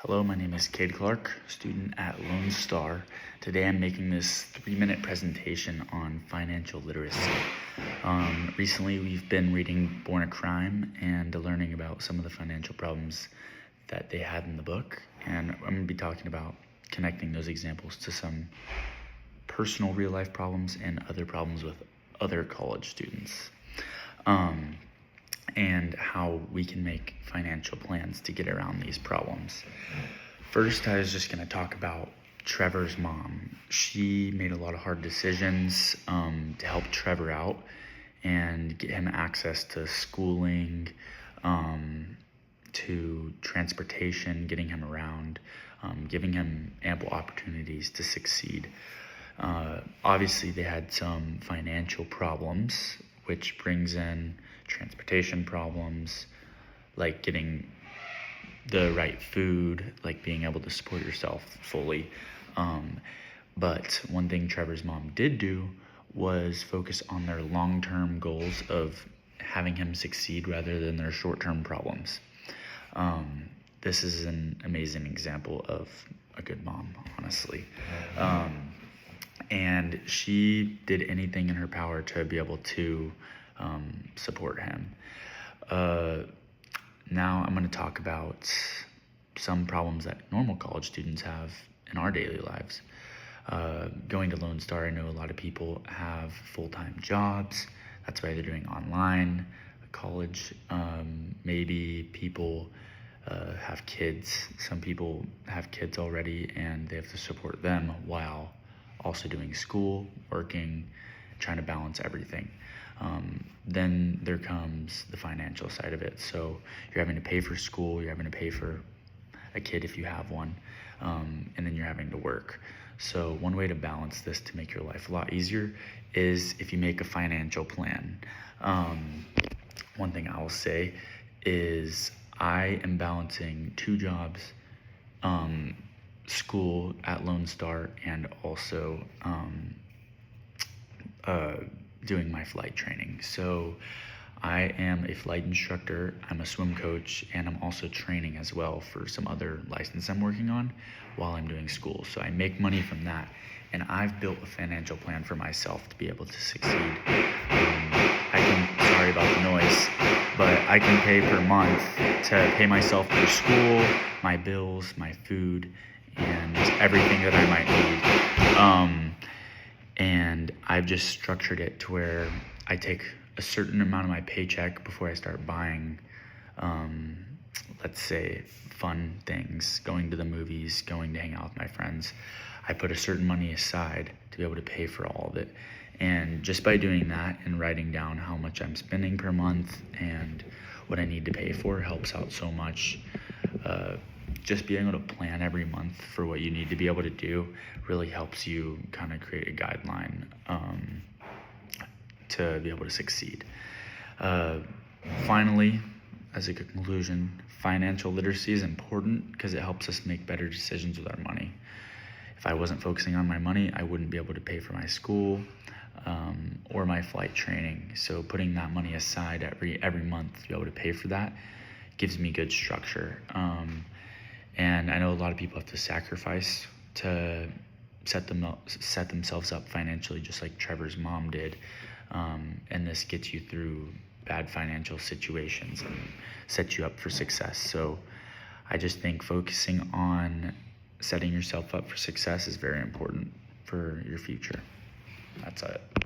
Hello, my name is Cade Clark, student at Lone Star. Today I'm making this 3-minute presentation on financial literacy. Recently we've been reading Born a Crime and learning about some of the financial problems that they had in the book. And I'm going to be talking about connecting those examples to some personal real life problems and other problems with other college students. And how we can make financial plans to get around these problems. First, I was just going to talk about Trevor's mom. She made a lot of hard decisions to help Trevor out and get him access to schooling, to transportation, getting him around, giving him ample opportunities to succeed. Obviously, they had some financial problems, which brings in transportation problems, like getting the right food, like being able to support yourself fully. But one thing Trevor's mom did do was focus on their long-term goals of having him succeed rather than their short-term problems. This is an amazing example of a good mom, honestly. And she did anything in her power to be able to support him. Now I'm going to talk about some problems that normal college students have in our daily lives. Going to Lone Star, I know a lot of people have full-time jobs. That's why they're doing online college. Maybe people have kids. Some people have kids already and they have to support them while also doing school, working, trying to balance everything. Then there comes the financial side of it. So you're having to pay for school, you're having to pay for a kid if you have one, and then you're having to work. So one way to balance this to make your life a lot easier is if you make a financial plan. One thing I will say is I am balancing 2 jobs, school at Lone Star, and also doing my flight training. So I am a flight instructor, I'm a swim coach, and I'm also training as well for some other license I'm working on while I'm doing school. So I make money from that, and I've built a financial plan for myself to be able to succeed. Sorry about the noise, but I can pay per month to pay myself for school, my bills, my food, and everything that I might need. And I've just structured it to where I take a certain amount of my paycheck before I start buying, let's say, fun things, going to the movies, going to hang out with my friends. I put a certain money aside to be able to pay for all of it. And just by doing that and writing down how much I'm spending per month and what I need to pay for helps out so much. Just being able to plan every month for what you need to be able to do really helps you kind of create a guideline to be able to succeed. Finally, as a conclusion, financial literacy is important because it helps us make better decisions with our money. If I wasn't focusing on my money, I wouldn't be able to pay for my school or my flight training. So putting that money aside every month to be able to pay for that gives me good structure. And I know a lot of people have to sacrifice to set themselves up financially, just like Trevor's mom did. And this gets you through bad financial situations and sets you up for success. So I just think focusing on setting yourself up for success is very important for your future. That's it.